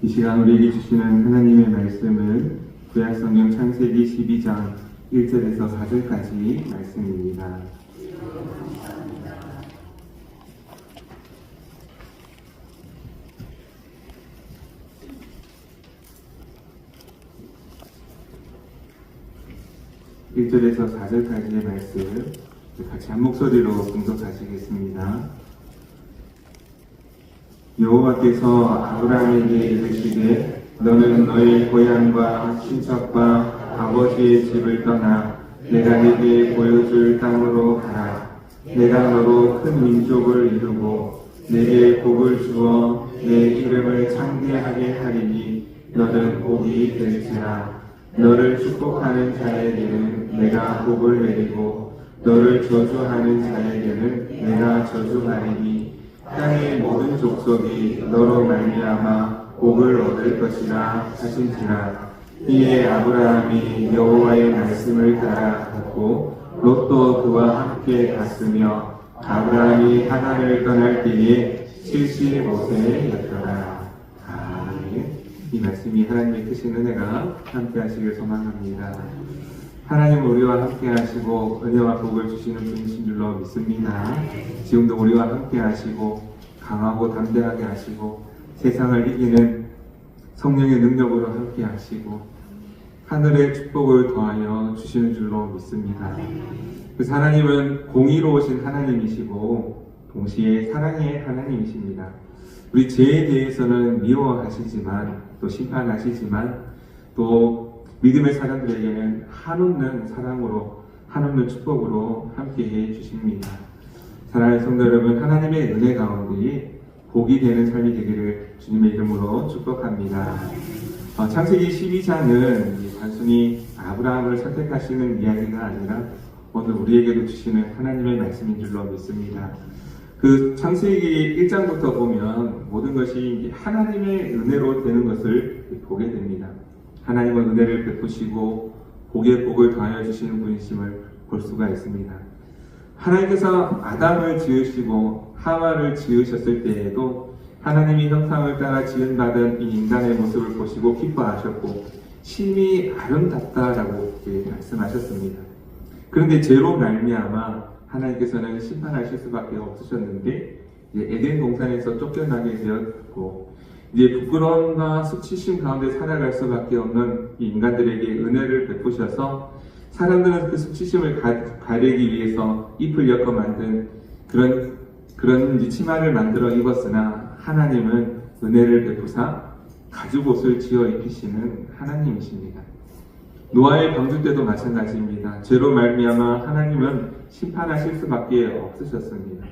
이 시간 우리에게 주시는 하나님의 말씀은 구약성경 창세기 12장 1절에서 4절까지 말씀입니다. (1절에서 4절까지의) 말씀 같이 한 목소리로 봉독하시겠습니다. 여호와께서 아브라함에게 이르시되 너는 너의 고향과 친척과 아버지의 집을 떠나 내가 네게 보여줄 땅으로 가라. 내가 너로 큰 민족을 이루고 네게 복을 주어 내 이름을 창대하게 하리니 너는 복이 될지라. 너를 축복하는 자에게는 내가 복을 내리고 너를 저주하는 자에게는 내가 저주하리니 땅의 모든 족속이 너로 말미암아 복을 얻을 것이라 하신지라. 이에 아브라함이 여호와의 말씀을 따라 갔고 롯도 그와 함께 갔으며 아브라함이 하란을 떠날 때에 75세였더라. 아멘. 이 말씀이 하나님의 크신 은혜가 함께 하시길 소망합니다. 하나님 우리와 함께 하시고 은혜와 복을 주시는 분이신 줄로 믿습니다. 지금도 우리와 함께 하시고 강하고 담대하게 하시고 세상을 이기는 성령의 능력으로 함께 하시고 하늘의 축복을 더하여 주시는 줄로 믿습니다. 그 하나님은 공의로우신 하나님이시고 동시에 사랑의 하나님이십니다. 우리 죄에 대해서는 미워하시지만 또 심판하시지만 또 믿음의 사람들에게는 한없는 사랑으로 한없는 축복으로 함께해 주십니다. 사랑하는 성도 여러분, 하나님의 은혜 가운데 복이 되는 삶이 되기를 주님의 이름으로 축복합니다. 창세기 12장은 단순히 아브라함을 선택하시는 이야기가 아니라 오늘 우리에게도 주시는 하나님의 말씀인 줄로 믿습니다. 그 창세기 1장부터 보면 모든 것이 하나님의 은혜로 되는 것을 보게 됩니다. 하나님은 은혜를 베푸시고 복에 복을 더하여 주시는 분이심을 볼 수가 있습니다. 하나님께서 아담을 지으시고 하와를 지으셨을 때에도 하나님이 형상을 따라 지은받은 이 인간의 모습을 보시고 기뻐하셨고 심히 아름답다라고 말씀하셨습니다. 그런데 죄로 말미암아 하나님께서는 심판하실 수밖에 없으셨는데 에덴 동산에서 쫓겨나게 되었고 이제 부끄러움과 수치심 가운데 살아갈 수밖에 없는 이 인간들에게 은혜를 베푸셔서 사람들은 그 수치심을 가리기 위해서 잎을 엮어 만든 그런 치마를 만들어 입었으나 하나님은 은혜를 베푸사 가죽옷을 지어 입히시는 하나님이십니다. 노아의 방주 때도 마찬가지입니다. 죄로 말미암아 하나님은 심판하실 수밖에 없으셨습니다.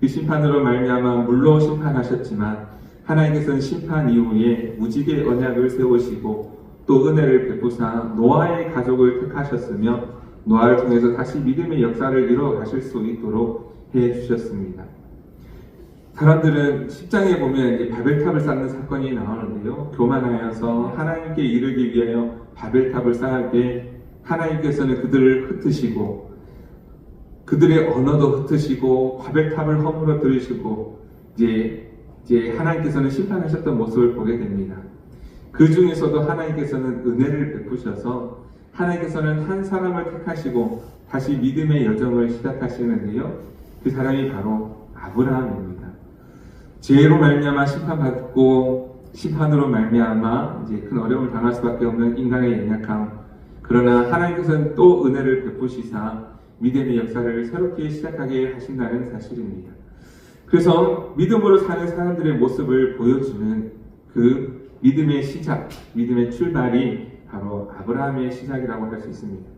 그 심판으로 말미암아 물로 심판하셨지만 하나님께서는 심판 이후에 무지개 언약을 세우시고 또 은혜를 베푸사 노아의 가족을 택하셨으며 노아를 통해서 다시 믿음의 역사를 이루어 가실 수 있도록 해주셨습니다. 사람들은 10장에 보면 이제 바벨탑을 쌓는 사건이 나오는데요. 교만하여서 하나님께 이르기 위하여 바벨탑을 쌓을 때 하나님께서는 그들을 흩으시고 그들의 언어도 흩으시고 바벨탑을 허물어 들으시고 이제 하나님께서는 심판하셨던 모습을 보게 됩니다. 그 중에서도 하나님께서는 은혜를 베푸셔서 하나님께서는 한 사람을 택하시고 다시 믿음의 여정을 시작하시는데요. 그 사람이 바로 아브라함입니다. 죄로 말미암아 심판받고 심판으로 말미암아 이제 큰 어려움을 당할 수밖에 없는 인간의 연약함. 그러나 하나님께서는 또 은혜를 베푸시사 믿음의 역사를 새롭게 시작하게 하신다는 사실입니다. 그래서 믿음으로 사는 사람들의 모습을 보여주는 그 믿음의 시작, 믿음의 출발이 바로 아브라함의 시작이라고 할 수 있습니다.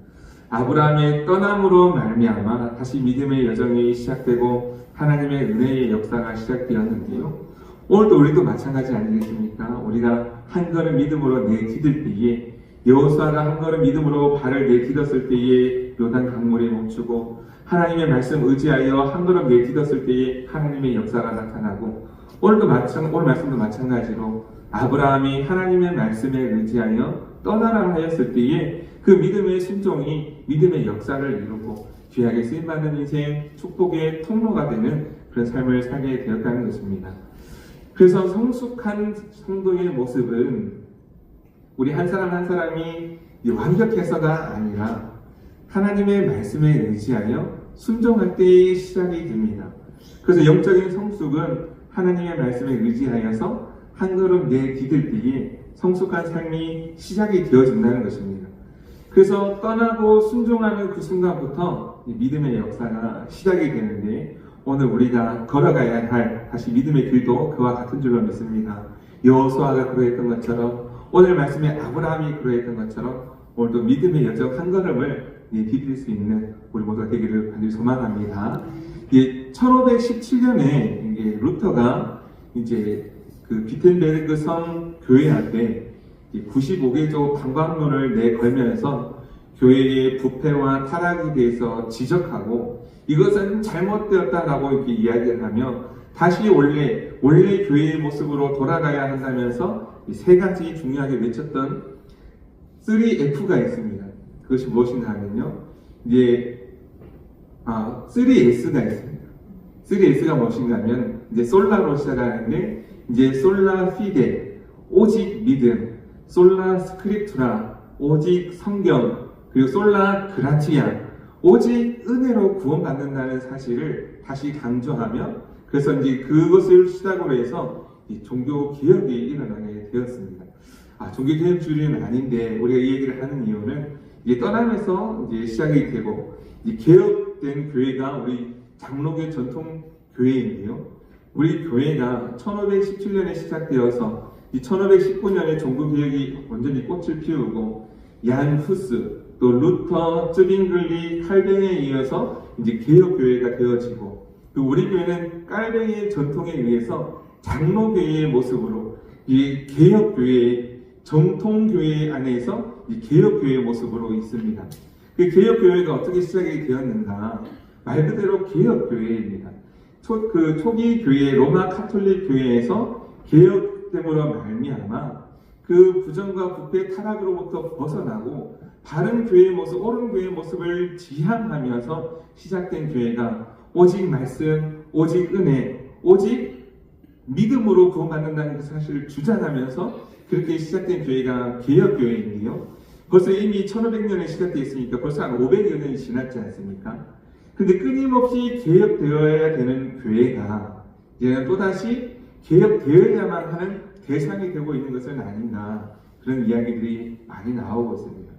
아브라함의 떠남으로 말미암아 다시 믿음의 여정이 시작되고 하나님의 은혜의 역사가 시작되었는데요. 오늘도 우리도 마찬가지 아니겠습니까? 우리가 한 걸음 믿음으로 내디딜 때에 여호수아가 한 걸음 믿음으로 발을 내딛었을 때에 요단 강물이 멈추고 하나님의 말씀 의지하여 한 걸음 내딛었을 때에 하나님의 역사가 나타나고 오늘 말씀도 마찬가지로 아브라함이 하나님의 말씀에 의지하여 떠나라 하였을 때에 그 믿음의 순종이 믿음의 역사를 이루고 귀하게 쓰임받는 인생 축복의 통로가 되는 그런 삶을 살게 되었다는 것입니다. 그래서 성숙한 성도의 모습은 우리 한 사람 한 사람이 완벽해서가 아니라 하나님의 말씀에 의지하여 순종할 때의 시작이 됩니다. 그래서 영적인 성숙은 하나님의 말씀에 의지하여서 한 걸음 내디딜 때에 성숙한 삶이 시작이 되어진다는 것입니다. 그래서 떠나고 순종하는 그 순간부터 믿음의 역사가 시작이 되는데, 오늘 우리가 걸어가야 할 다시 믿음의 길도 그와 같은 줄로 믿습니다. 여호수아가 그러했던 것처럼, 오늘 말씀에 아브라함이 그러했던 것처럼 오늘도 믿음의 여정 한 걸음을 디딜 수 있는 우리 모두가 되기를 반드시 소망합니다. 1517년에 루터가 이제 그 비텐베르그 성 교회 앞에 95개조 방광론을 내걸면서 교회의 부패와 타락에 대해서 지적하고 이것은 잘못되었다라고 이렇게 이야기를 하며 다시 원래 교회의 모습으로 돌아가야 한다면서 세 가지 중요하게 외쳤던 3F가 있습니다. 그것이 무엇인가 하면요, 이제 3S가 있습니다. 3S가 무엇인가 하면 이제 솔라로 시작하는데, 이제 솔라 피데, 오직 믿음, 솔라 스크립투라, 오직 성경, 그리고 솔라 그라티아, 오직 은혜로 구원받는다는 사실을 다시 강조하며, 그래서 이제 그것을 시작으로 해서 종교 개혁이 일어나게 되었습니다. 종교 개혁주의는 아닌데 우리가 이 얘기를 하는 이유는 이제 떠나면서 이제 시작이 되고, 이제 개혁된 교회가 우리 장로교 전통 교회인데요. 우리 교회가 1517년에 시작되어서 이 1519년에 종교개혁이 완전히 꽃을 피우고, 얀 후스, 또 루터, 쯔빙글리, 칼뱅에 이어서 이제 개혁교회가 되어지고, 또 우리 교회는 깔뱅이의 전통에 의해서 장로교회의 모습으로 이 개혁교회, 정통교회 안에서 이 개혁교회의 모습으로 있습니다. 그 개혁교회가 어떻게 시작이 되었는가? 말 그대로 개혁교회입니다. 초기 교회, 로마 카톨릭 교회에서 개혁됨으로 말미암아 그 부정과 부패 타락으로부터 벗어나고 바른 교회의 모습, 옳은 교회의 모습을 지향하면서 시작된 교회가 오직 말씀, 오직 은혜, 오직 믿음으로 구원받는다는 그 사실을 주장하면서 그렇게 시작된 교회가 개혁교회인데요. 벌써 이미 1500년에 시작되었으니까 벌써 한 500여 년이 지났지 않습니까? 근데 끊임없이 개혁되어야 되는 교회가 이제는 또다시 개혁되어야만 하는 대상이 되고 있는 것은 아닌가, 그런 이야기들이 많이 나오고 있습니다.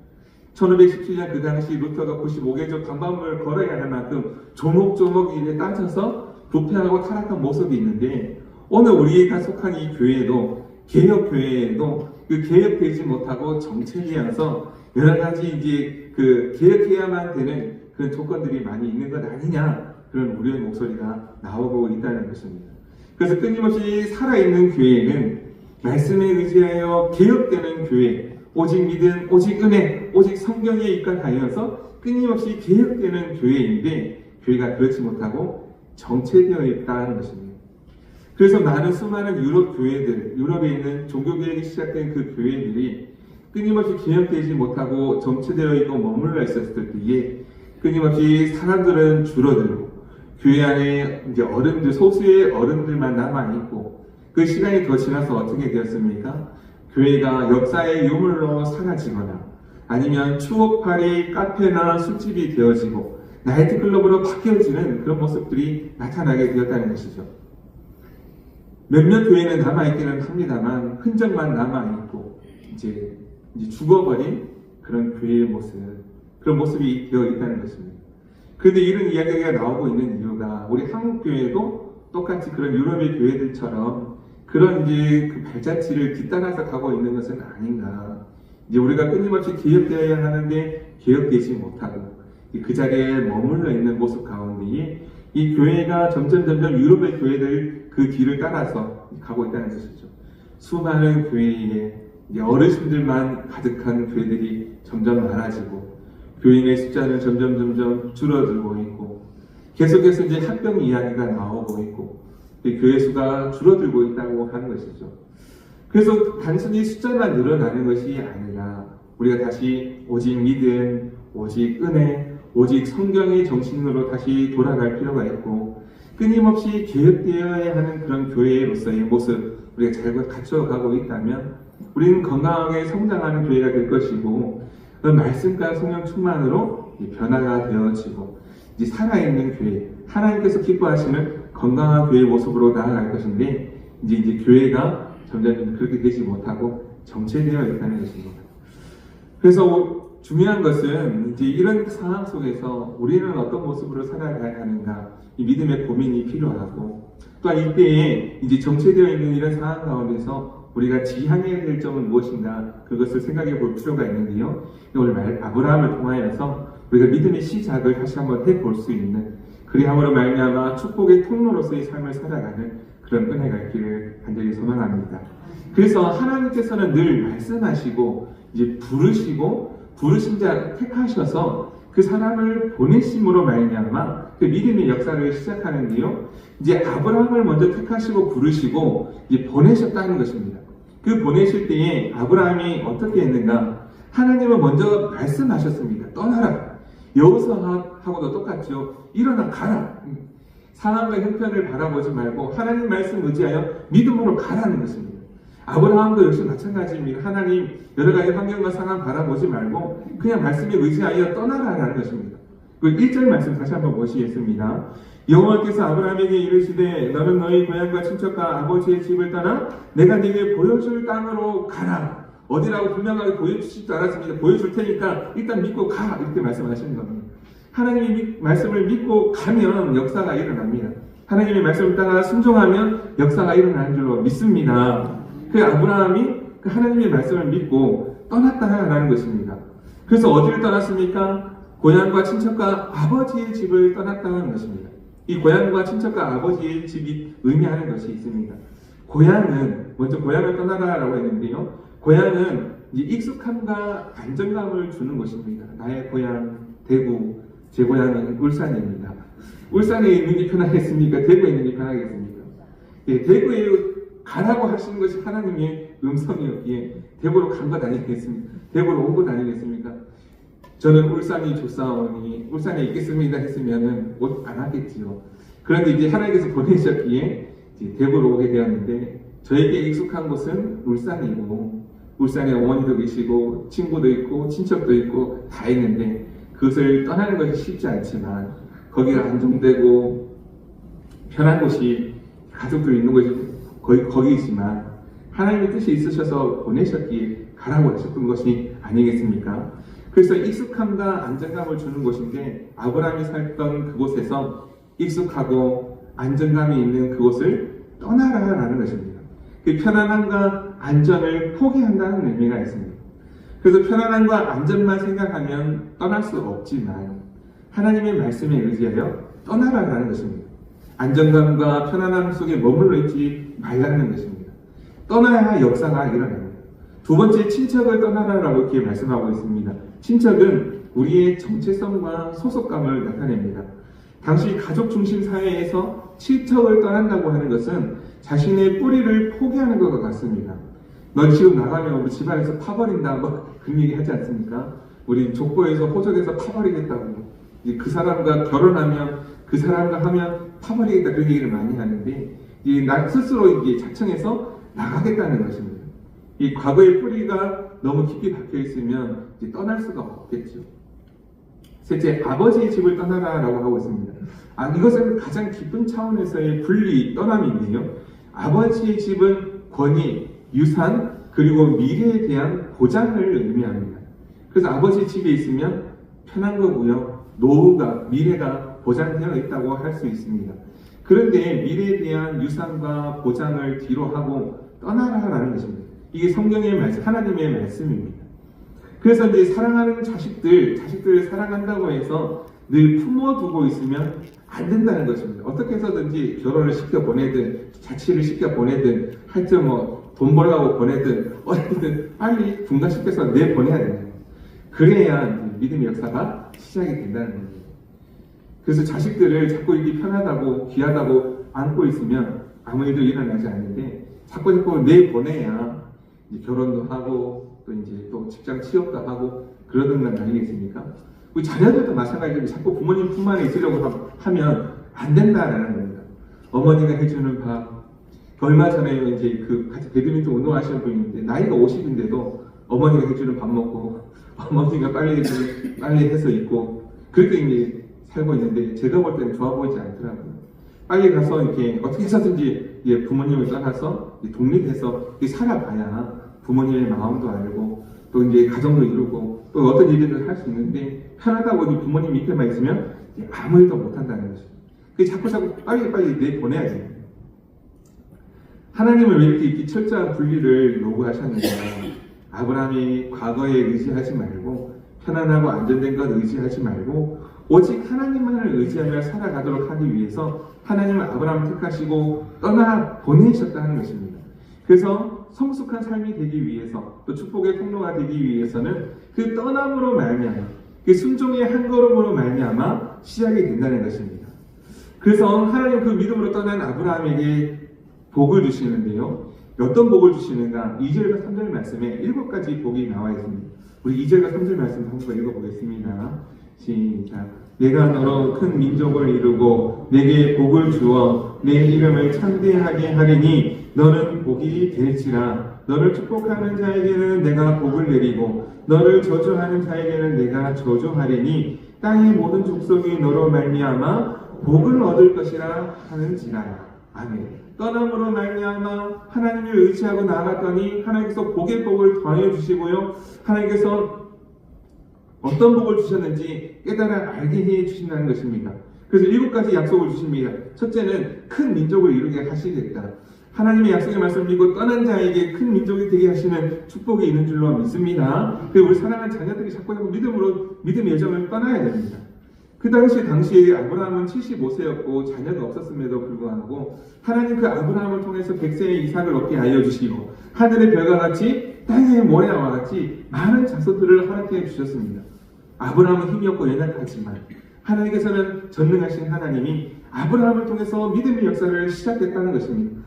1517년 그 당시 루터가 95개조 방방문을 걸어야 할 만큼 조목조목 일에 따져서 부패하고 타락한 모습이 있는데, 오늘 우리가 속한 이 교회도, 개혁교회에도 그 개혁되지 못하고 정체되어서 여러 가지 이제 그 개혁해야만 되는 그런 조건들이 많이 있는 것 아니냐, 그런 우려의 목소리가 나오고 있다는 것입니다. 그래서 끊임없이 살아있는 교회는 말씀에 의지하여 개혁되는 교회, 오직 믿음, 오직 은혜, 오직 성경에 입각하여서 끊임없이 개혁되는 교회인데, 교회가 그렇지 못하고 정체되어 있다는 것입니다. 그래서 많은 수많은 유럽 교회들, 유럽에 있는 종교개혁이 시작된 그 교회들이 끊임없이 개혁되지 못하고 정체되어 있고 머물러 있었을 때에 끊임없이 사람들은 줄어들고 교회 안에 이제 어른들, 소수의 어른들만 남아있고, 그 시간이 더 지나서 어떻게 되었습니까? 교회가 역사의 유물로 사라지거나 아니면 추억팔이 카페나 술집이 되어지고 나이트클럽으로 바뀌어지는 그런 모습들이 나타나게 되었다는 것이죠. 몇몇 교회는 남아있기는 합니다만 흔적만 남아있고 이제 죽어버린 그런 교회의 모습, 그런 모습이 되어 있다는 것입니다. 그런데 이런 이야기가 나오고 있는 이유가 우리 한국 교회도 똑같이 그런 유럽의 교회들처럼 그런 이제 그 발자취를 뒤따라서 가고 있는 것은 아닌가. 이제 우리가 끊임없이 개혁되어야 하는데 개혁되지 못하고 그 자리에 머물러 있는 모습 가운데에 이 교회가 점점 유럽의 교회들 그 뒤를 따라서 가고 있다는 것이죠. 수많은 교회에 어르신들만 가득한 교회들이 점점 많아지고 교인의 숫자는 점점 줄어들고 있고 계속해서 이제 합병 이야기가 나오고 있고 교회 수가 줄어들고 있다고 하는 것이죠. 그래서 단순히 숫자만 늘어나는 것이 아니라 우리가 다시 오직 믿음, 오직 은혜, 오직 성경의 정신으로 다시 돌아갈 필요가 있고, 끊임없이 개혁되어야 하는 그런 교회로서의 모습 우리가 잘 갖춰가고 있다면 우리는 건강하게 성장하는 교회가 될 것이고 그 말씀과 성령 충만으로 변화가 되어지고 이제 살아있는 교회, 하나님께서 기뻐하시는 건강한 교회의 모습으로 나아갈 것인데 이제 교회가 점점 그렇게 되지 못하고 정체되어 있다는 것입니다. 그래서 중요한 것은 이제 이런 상황 속에서 우리는 어떤 모습으로 살아가야 하는가 이 믿음의 고민이 필요하고 또한 이때에 이제 정체되어 있는 이런 상황 가운데서 우리가 지향해야 될 점은 무엇인가 그것을 생각해 볼 필요가 있는데요. 오늘 아브라함을 통하여서 우리가 믿음의 시작을 다시 한번 해볼 수 있는 그리함으로 말미암아 축복의 통로로서의 삶을 살아가는 그런 은혜가 있기를 간절히 소망합니다. 그래서 하나님께서는 늘 말씀하시고 이제 부르신 자 택하셔서 그 사람을 보내심으로 말미암아 그 믿음의 역사를 시작하는데요. 이제 아브라함을 먼저 택하시고 부르시고 이제 보내셨다는 것입니다. 그 보내실 때에 아브라함이 어떻게 했는가? 하나님은 먼저 말씀하셨습니다. 떠나라. 여호수아하고도 똑같죠. 일어나 가라. 상황과 형편을 바라보지 말고 하나님 말씀 의지하여 믿음으로 가라는 것입니다. 아브라함도 역시 마찬가지입니다. 하나님 여러 가지 환경과 상황 바라보지 말고 그냥 말씀에 의지하여 떠나라라는 것입니다. 그 1절 말씀 다시 한번 보시겠습니다. 여호와께서 아브라함에게 이르시되 너는 너희 고향과 친척과 아버지의 집을 떠나 내가 네게 보여줄 땅으로 가라. 어디라고 분명하게 보여주시지도 않았습니다. 보여줄 테니까 일단 믿고 가 이렇게 말씀하시는 겁니다. 하나님의 말씀을 믿고 가면 역사가 일어납니다. 하나님의 말씀을 따라 순종하면 역사가 일어나는 줄로 믿습니다. 그 아브라함이 그 하나님의 말씀을 믿고 떠났다라는 것입니다. 그래서 어디를 떠났습니까? 고향과 친척과 아버지의 집을 떠났다는 것입니다. 이 고향과 친척과 아버지의 집이 의미하는 것이 있습니다. 고향은 먼저 고향을 떠나라라고 했는데요. 고향은 이제 익숙함과 안정감을 주는 것입니다. 나의 고향 대구, 제 고향은 울산입니다. 울산에 있는 게 편하겠습니까? 대구에 있는 게 편하겠습니까? 예, 대구에 가라고 하시는 것이 하나님의 음성이었기에 대구로 간 거 아니겠습니까? 대구로 온 것 아니겠습니까? 저는 울산이 좋사오니 울산에 있겠습니다 했으면은 옷 안 하겠지요. 그런데 이제 하나님께서 보내셨기에 이제 대구로 오게 되었는데 저에게 익숙한 곳은 울산이고 울산에 어머니도 계시고 친구도 있고 친척도 있고 다 있는데 그것을 떠나는 것이 쉽지 않지만 거기가 안정되고 편한 곳이 가족들 있는 곳이 거기이지만 하나님의 뜻이 있으셔서 보내셨기에 가라고 하셨던 것이 아니겠습니까? 그래서 익숙함과 안정감을 주는 곳인데 아브라함이 살던 그곳에서 익숙하고 안정감이 있는 그곳을 떠나라라는 것입니다. 그 편안함과 안전을 포기한다는 의미가 있습니다. 그래서 편안함과 안전만 생각하면 떠날 수 없지만 하나님의 말씀에 의지하여 떠나라라는 것입니다. 안정감과 편안함 속에 머물러 있지 말라는 것입니다. 떠나야 역사가 일어납니다. 두 번째, 친척을 떠나라라고 이렇게 말씀하고 있습니다. 친척은 우리의 정체성과 소속감을 나타냅니다. 당시 가족 중심 사회에서 친척을 떠난다고 하는 것은 자신의 뿌리를 포기하는 것과 같습니다. 넌 지금 나가면 우리 집안에서 파버린다 뭐 그런 얘기 하지 않습니까? 우리 족보에서 호적에서 파버리겠다고 그 사람과 결혼하면 그 사람과 하면 파버리겠다 그런 얘기를 많이 하는데 나 스스로 이게 자청해서 나가겠다는 것입니다. 이 과거의 뿌리가 너무 깊이 박혀 있으면 이제 떠날 수가 없겠죠. 셋째, 아버지의 집을 떠나라라고 하고 있습니다. 이것은 가장 깊은 차원에서의 분리, 떠남인데요. 아버지의 집은 권위, 유산, 그리고 미래에 대한 보장을 의미합니다. 그래서 아버지 집에 있으면 편한 거고요. 노후가, 미래가 보장되어 있다고 할 수 있습니다. 그런데 미래에 대한 유산과 보장을 뒤로 하고 떠나라라는 것입니다. 이게 성경의 말씀, 하나님의 말씀입니다. 그래서 이제 사랑하는 자식들을 사랑한다고 해서 늘 품어두고 있으면 안 된다는 것입니다. 어떻게 해서든지 결혼을 시켜 보내든 자취를 시켜 보내든 하여튼 뭐 돈 벌라고 보내든 어쨌든 빨리 분가시켜서 내보내야 됩니다. 그래야 믿음의 역사가 시작이 된다는 겁니다. 그래서 자식들을 자꾸 이렇게 편하다고 귀하다고 안고 있으면 아무 일도 일어나지 않는데 자꾸 내보내야 이제 결혼도 하고 또 이제 또 직장 취업도 하고 그러는 건 아니겠습니까? 우리 자녀들도 마찬가지로 자꾸 부모님 품 안에 있으려고 하면 안 된다라는 겁니다. 어머니가 해주는 밥. 얼마 전에 이제 같이 배드민턴 운동하시는 분인데 나이가 50인데도 어머니가 해주는 밥 먹고 어머니가 빨리 해서 있고 그렇게 이제 살고 있는데 제가 볼 때는 좋아 보이지 않더라고요. 빨리 가서 이렇게 어떻게 해서든지 부모님을 떠나서 독립해서 살아봐야 부모님의 마음도 알고 또 이제 가정도 이루고 또 어떤 일들을 할 수 있는데 편하다고 부모님 밑에만 있으면 아무 일도 못 한다는 거죠. 자꾸 빨리 내보내야 돼요. 하나님은 왜 이렇게 철저한 분리를 요구하셨는가? 아브라함이 과거에 의지하지 말고 편안하고 안전된 것 의지하지 말고 오직 하나님만을 의지하며 살아가도록 하기 위해서 하나님은 아브라함을 택하시고 떠나 보내셨다는 것입니다. 그래서 성숙한 삶이 되기 위해서 또 축복의 통로가 되기 위해서는 그 떠남으로 말미암아 그 순종의 한 걸음으로 말미암아 시작이 된다는 것입니다. 그래서 하나님 그 믿음으로 떠난 아브라함에게 복을 주시는데요. 어떤 복을 주시는가? 2절과 3절 말씀에 7가지 복이 나와 있습니다. 우리 2절과 3절 말씀 한번 읽어보겠습니다. 시작. 내가 너로 큰 민족을 이루고 내게 복을 주어 내 이름을 창대하게 하리니 너는 복이 될지라. 너를 축복하는 자에게는 내가 복을 내리고 너를 저주하는 자에게는 내가 저주하리니 땅의 모든 족속이 너로 말미암아 복을 얻을 것이라 하는지라. 아멘. 떠남으로 말미암아 하나님을 의지하고 나아갔더니 하나님께서 복의 복을 더해 주시고요. 하나님께서 어떤 복을 주셨는지 깨달아 알게 해 주신다는 것입니다. 그래서 7가지 약속을 주십니다. 첫째는 큰 민족을 이루게 하시겠다. 하나님의 약속의 말씀을 믿고 떠난 자에게 큰 민족이 되게 하시는 축복이 있는 줄로 믿습니다. 그리고 우리 사랑하는 자녀들이 자꾸 믿음의 여정을 떠나야 됩니다. 그 당시에 아브라함은 75세였고 자녀가 없었음에도 불구하고 하나님 그 아브라함을 통해서 100세의 이삭을 얻게 알려주시고 하늘의 별과 같이 땅의 모래와 같이 많은 자손들을 허락해 주셨습니다. 아브라함은 힘이 없고 연약하지만 하나님께서는 전능하신 하나님이 아브라함을 통해서 믿음의 역사를 시작했다는 것입니다.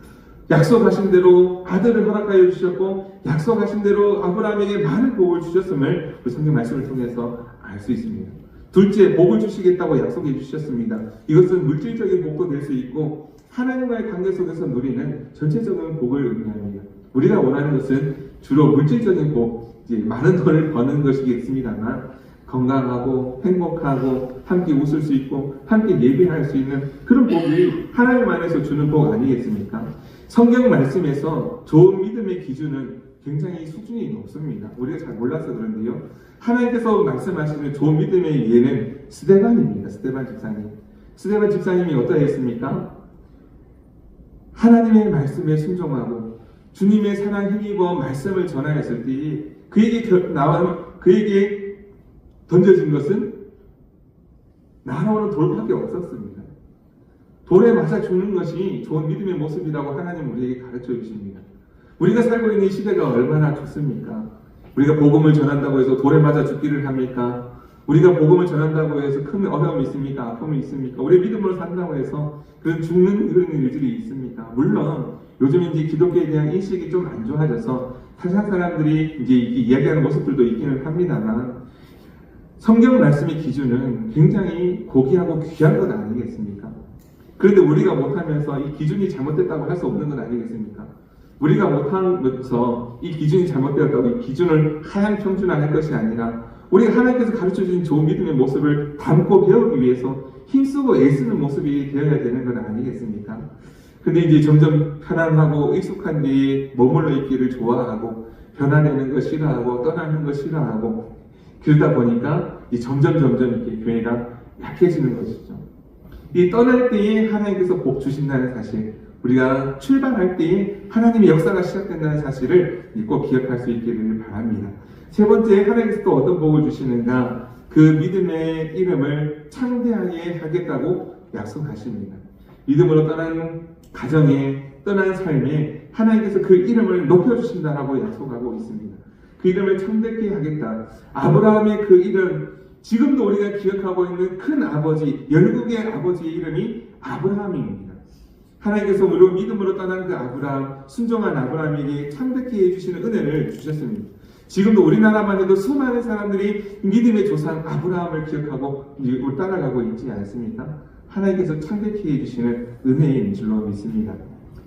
약속하신 대로 아들을 허락하여 주셨고 약속하신 대로 아브라함에게 많은 복을 주셨음을 그 성경 말씀을 통해서 알 수 있습니다. 둘째, 복을 주시겠다고 약속해 주셨습니다. 이것은 물질적인 복도 될 수 있고 하나님과의 관계 속에서 누리는 전체적인 복을 의미합니다. 우리가 원하는 것은 주로 물질적인 복, 많은 돈을 버는 것이겠습니다만 건강하고 행복하고 함께 웃을 수 있고 함께 예배할 수 있는 그런 복이 하나님 안에서 주는 복 아니겠습니까? 성경 말씀에서 좋은 믿음의 기준은 굉장히 수준이 높습니다. 우리가 잘 몰라서 그런데요. 하나님께서 말씀하시는 좋은 믿음의 예는 스데반입니다. 스데반 집사님. 스데반 집사님이 어떠했습니까? 하나님의 말씀에 순종하고 주님의 사랑 힘입어 말씀을 전하였을 때 그에게 던져진 것은 날아오는 돌밖에 없었습니다. 돌에 맞아 죽는 것이 좋은 믿음의 모습이라고 하나님 우리에게 가르쳐 주십니다. 우리가 살고 있는 이 시대가 얼마나 좋습니까? 우리가 복음을 전한다고 해서 돌에 맞아 죽기를 합니까? 우리가 복음을 전한다고 해서 큰 어려움이 있습니까? 아픔이 있습니까? 우리 믿음으로 산다고 해서 그런 죽는 그런 일들이 있습니까? 물론 요즘 이제 기독교에 대한 인식이 좀 안 좋아져서 세상 사람들이 이제 이야기하는 모습들도 있기는 합니다만 성경 말씀의 기준은 굉장히 고귀하고 귀한 것 아니겠습니까? 그런데 우리가 못하면서 이 기준이 잘못됐다고 할 수 없는 것 아니겠습니까? 우리가 못하면서 이 기준이 잘못되었다고 이 기준을 하향 평준화할 것이 아니라 우리가 하나님께서 가르쳐주신 좋은 믿음의 모습을 담고 배우기 위해서 힘쓰고 애쓰는 모습이 되어야 되는 것 아니겠습니까? 근데 이제 점점 편안하고 익숙한 데에 머물러 있기를 좋아하고 변화되는 거 싫어하고 떠나는 거 싫어하고 그러다 보니까 점점 이렇게 교회가 약해지는 것이죠. 이 떠날 때에 하나님께서 복 주신다는 사실, 우리가 출발할 때에 하나님의 역사가 시작된다는 사실을 꼭 기억할 수 있기를 바랍니다. 세 번째, 하나님께서 또 어떤 복을 주시는가? 그 믿음의 이름을 창대하게 하겠다고 약속하십니다. 믿음으로 떠난 가정에, 떠난 삶에 하나님께서 그 이름을 높여주신다라고 약속하고 있습니다. 그 이름을 창대케 하겠다. 아브라함의 그 이름, 지금도 우리가 기억하고 있는 큰 아버지, 열국의 아버지의 이름이 아브라함입니다. 하나님께서 우리로 믿음으로 떠난 그 아브라함, 순종한 아브라함에게 창대케 해주시는 은혜를 주셨습니다. 지금도 우리나라만 해도 수많은 사람들이 믿음의 조상 아브라함을 기억하고 따라가고 있지 않습니까? 하나님께서 창대케 해주시는 은혜인 줄로 믿습니다.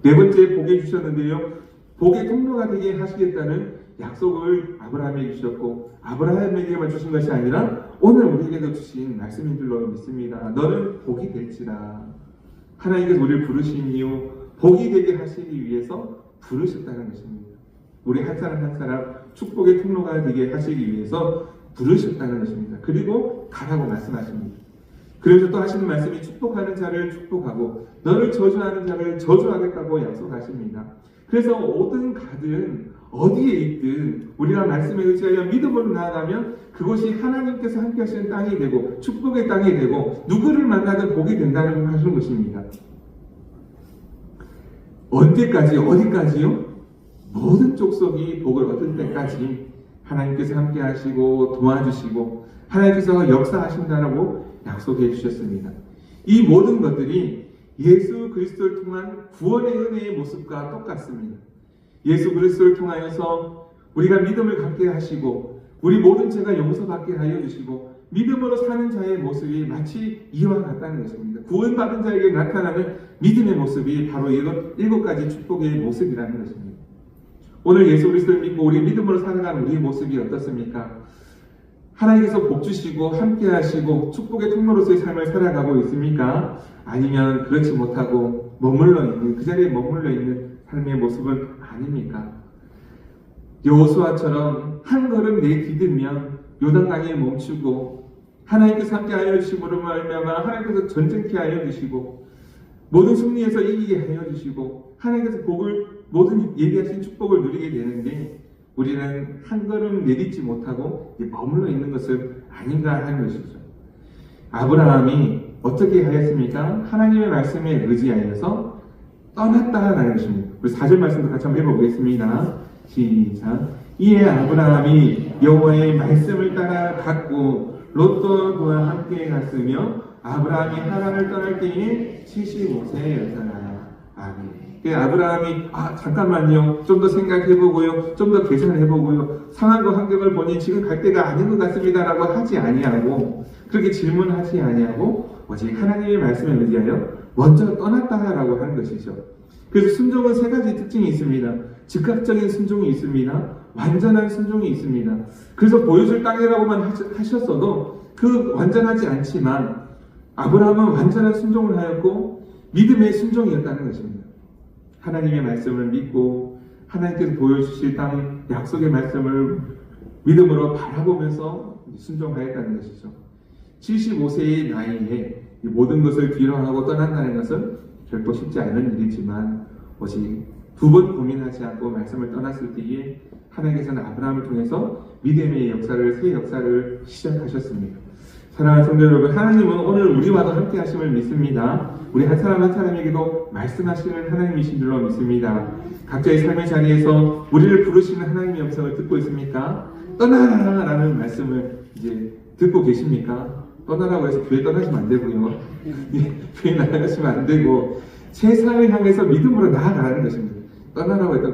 네 번째 복에 주셨는데요. 복의 통로가 되게 하시겠다는 약속을 아브라함에게 주셨고 아브라함에게만 주신 것이 아니라 오늘 우리에게도 주신 말씀인 줄로 믿습니다. 너는 복이 될지라. 하나님께서 우리를 부르신 이유 복이 되게 하시기 위해서 부르셨다는 것입니다. 우리 한 사람 한 사람 축복의 통로가 되게 하시기 위해서 부르셨다는 것입니다. 그리고 가라고 말씀하십니다. 그래서 또 하시는 말씀이 축복하는 자를 축복하고 너를 저주하는 자를 저주하겠다고 약속하십니다. 그래서 어디든 가든 어디에 있든 우리가 말씀에 의지하여 믿음으로 나아가면 그곳이 하나님께서 함께 하시는 땅이 되고 축복의 땅이 되고 누구를 만나든 복이 된다는 하시는 것입니다. 언제까지 어디까지요? 모든 족속이 복을 얻을 때까지 하나님께서 함께 하시고 도와주시고 하나님께서 역사하신다라고 약속해 주셨습니다. 이 모든 것들이 예수 그리스도를 통한 구원의 은혜의 모습과 똑같습니다. 예수 그리스도를 통하여서 우리가 믿음을 갖게 하시고 우리 모든 죄가 용서받게 하여 주시고 믿음으로 사는 자의 모습이 마치 이와 같다는 것입니다. 구원받은 자에게 나타나는 믿음의 모습이 바로 이런 7가지 축복의 모습이라는 것입니다. 오늘 예수 그리스도를 믿고 우리 믿음으로 살아가는 우리의 모습이 어떻습니까? 하나님께서 복 주시고 함께 하시고 축복의 통로로서의 삶을 살아가고 있습니까? 아니면 그렇지 못하고 머물러 있는 그 자리에 머물러 있는 삶의 모습은 아닙니까? 여호수아처럼 한 걸음 내디디면 요단강에 멈추고 하나님께서 함께 하여 주심으로 말미암아 하나님께서 전쟁케 하여 주시고 모든 승리에서 이기게 하여 주시고 하나님께서 복을 모든 예비하신 축복을 누리게 되는데 우리는 한 걸음 내딛지 못하고 머물러 있는 것은 아닌가 하는 것이죠. 아브라함이 어떻게 하였습니까? 하나님의 말씀에 의지하여서 떠났다라는 것입니다. 우리 4절 말씀도 같이 한번 해보겠습니다. 시작. 이에 아브라함이 여호와의 말씀을 따라 갔고 롯도 그와 함께 갔으며 아브라함이 하란을 떠날 때에 75세였더라. 아멘. 아브라함이 잠깐만요. 좀 더 생각해보고요. 좀 더 계산해보고요. 상황과 환경을 보니 지금 갈 때가 아닌 것 같습니다라고 하지 아니하고 그렇게 질문하지 아니하고 오직 하나님의 말씀에 의지하여 먼저 떠났다라고 하는 것이죠. 그래서 순종은 3가지 특징이 있습니다. 즉각적인 순종이 있습니다. 완전한 순종이 있습니다. 그래서 보여줄 땅이라고만 하셨어도 그 완전하지 않지만 아브라함은 완전한 순종을 하였고 믿음의 순종이었다는 것입니다. 하나님의 말씀을 믿고 하나님께서 보여주실 땅 약속의 말씀을 믿음으로 바라보면서 순종하였다는 것이죠. 75세의 나이에 모든 것을 뒤로하고 떠난다는 것은 결코 쉽지 않은 일이지만 오직 2번 고민하지 않고 말씀을 떠났을 때에 하나님께서는 아브라함을 통해서 믿음의 역사를 새 역사를 시작하셨습니다. 사랑하는 성도 여러분, 하나님은 오늘 우리와도 함께 하심을 믿습니다. 우리 한 사람 한 사람에게도 말씀하시는 하나님이신 줄로 믿습니다. 각자의 삶의 자리에서 우리를 부르시는 하나님의 음성을 듣고 있습니까? 떠나라 라는 말씀을 이제 듣고 계십니까? 떠나라고 해서 교회 떠나시면 안 되고요. 교회 나가시면 안 되고 세상을 향해서 믿음으로 나아가라는 것입니다. 떠나라고 했다.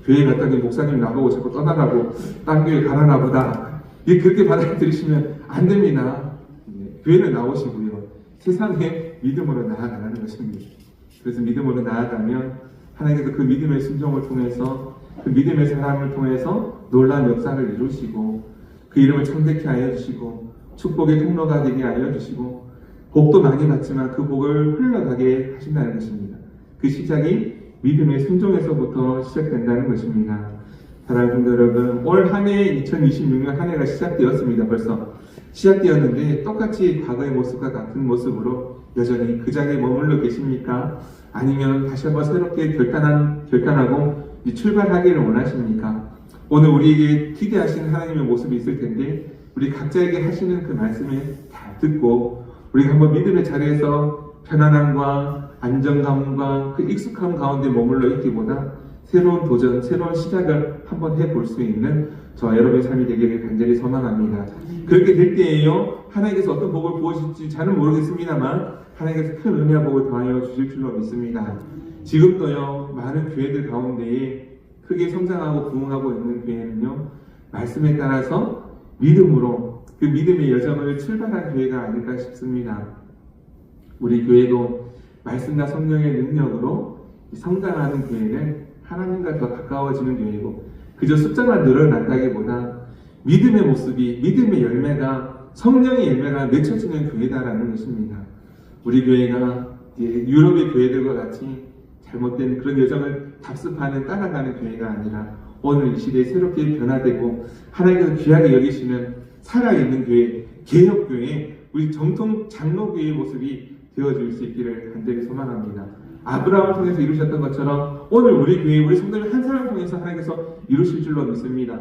교회 갔더니 목사님 나보고 자꾸 떠나라고 딴 교회 가라나 보다. 그렇게 받아들이시면 안 됩니다. 교회는 나오시고요. 세상에 믿음으로 나아가라는 것입니다. 그래서 믿음으로 나아가면 하나님께서 그 믿음의 순종을 통해서 그 믿음의 사람을 통해서 놀라운 역사를 이루시고 그 이름을 창대케 하여 주시고 축복의 통로가 되게 하여 주시고 복도 많이 받지만 그 복을 흘러가게 하신다는 것입니다. 그 시작이 믿음의 순종에서부터 시작된다는 것입니다. 사랑하는 성도 여러분, 올 한 해 2026년 한 해가 시작되었습니다. 벌써 시작되었는데 똑같이 과거의 모습과 같은 모습으로 여전히 그 자리에 머물러 계십니까? 아니면 다시 한번 새롭게 결단하고 출발하기를 원하십니까? 오늘 우리에게 기대하시는 하나님의 모습이 있을 텐데 우리 각자에게 하시는 그 말씀을 잘 듣고 우리가 한번 믿음의 자리에서 편안함과 안정감과 그 익숙함 가운데 머물러 있기보다 새로운 도전, 새로운 시작을 한번 해볼 수 있는 저와 여러분의 삶이 되기를 간절히 소망합니다. 그렇게 될 때에요, 하나님께서 어떤 복을 부어주실지 잘은 모르겠습니다만 하나님께서 큰 은혜와 복을 더하여 주실 줄로 믿습니다. 지금도요, 많은 교회들 가운데에 크게 성장하고 부흥하고 있는 교회는요, 말씀에 따라서 믿음으로 그 믿음의 여정을 출발한 교회가 아닐까 싶습니다. 우리 교회도 말씀과 성령의 능력으로 성장하는 교회는 하나님과 더 가까워지는 교회고, 그저 숫자만 늘어난다기보다 믿음의 모습이, 믿음의 열매가, 성령의 열매가 맺혀지는 교회다라는 것입니다. 우리 교회가 유럽의 교회들과 같이 잘못된 그런 여정을 답습하는, 따라가는 교회가 아니라 오늘 이 시대에 새롭게 변화되고 하나님께서 귀하게 여기시는 살아있는 교회, 개혁교회, 우리 정통 장로교회의 모습이 되어줄 수 있기를 간절히 소망합니다. 아브라함을 통해서 이루셨던 것처럼 오늘 우리 교회, 우리 성도님 한 사람을 통해서 하나님께서 이루실 줄로 믿습니다.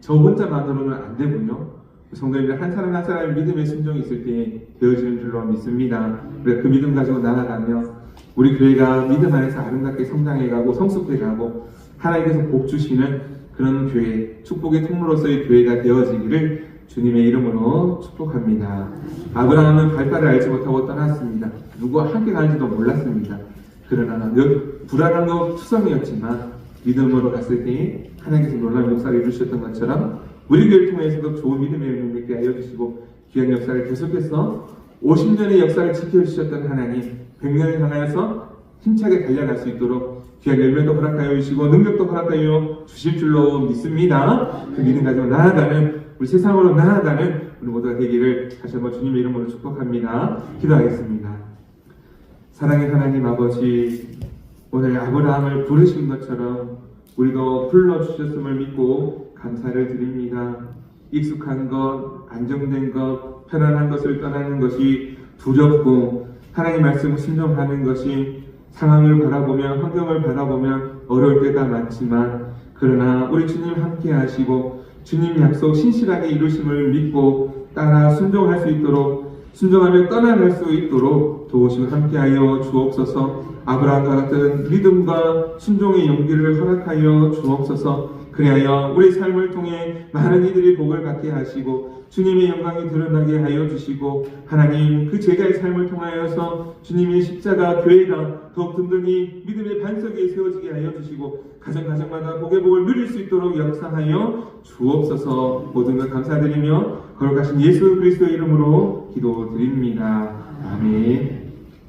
저 혼자만으로는 안 되군요. 성도님들 한 사람 한 사람의 믿음의 순종이 있을 때 되어지는 줄로 믿습니다. 우리가 그 믿음 가지고 나아가며 우리 교회가 믿음 안에서 아름답게 성장해가고 성숙해가고 하나님께서 복 주시는 그런 교회, 축복의 통로로서의 교회가 되어지기를 주님의 이름으로 축복합니다. 아브라함은 발달을 알지 못하고 떠났습니다. 누구와 함께 가는지도 몰랐습니다. 그러나 불안한 투성이었지만 믿음으로 갔을 때 하나님께서 놀라운 역사를 이루셨던 것처럼 우리 교회를 통해서도 좋은 믿음의 열매를 맺게 하여 주시고 귀한 역사를 계속해서 50년의 역사를 지켜주셨던 하나님, 100년을 향하여서 힘차게 달려갈 수 있도록 귀한 열매도 허락하여 주시고 능력도 허락하여 주실 줄로 믿습니다. 그 믿음 가지고 나아가는, 우리 세상으로 나아가는 우리 모두가 되기를 다시 한번 주님의 이름으로 축복합니다. 기도하겠습니다. 사랑의 하나님 아버지, 오늘 아브라함을 부르신 것처럼 우리도 불러주셨음을 믿고 감사를 드립니다. 익숙한 것, 안정된 것, 편안한 것을 떠나는 것이 두렵고 하나님 말씀을 순종하는 것이 상황을 바라보면, 환경을 바라보면 어려울 때가 많지만, 그러나 우리 주님 함께 하시고 주님 약속 신실하게 이루심을 믿고 따라 순종할 수 있도록, 순종하며 떠나갈 수 있도록 도우시고 함께하여 주옵소서. 아브라함과 같은 믿음과 순종의 용기를 허락하여 주옵소서. 그리하여 우리 삶을 통해 많은 이들이 복을 받게 하시고 주님의 영광이 드러나게 하여 주시고, 하나님 그 제자의 삶을 통하여서 주님의 십자가 교회가 더욱 든든히 믿음의 반석에 세워지게 하여 주시고 가정마다 복의 복을 누릴 수 있도록 역사하여 주옵소서. 모든 것 감사드리며 거룩하신 예수 그리스도의 이름으로 기도드립니다. 아멘.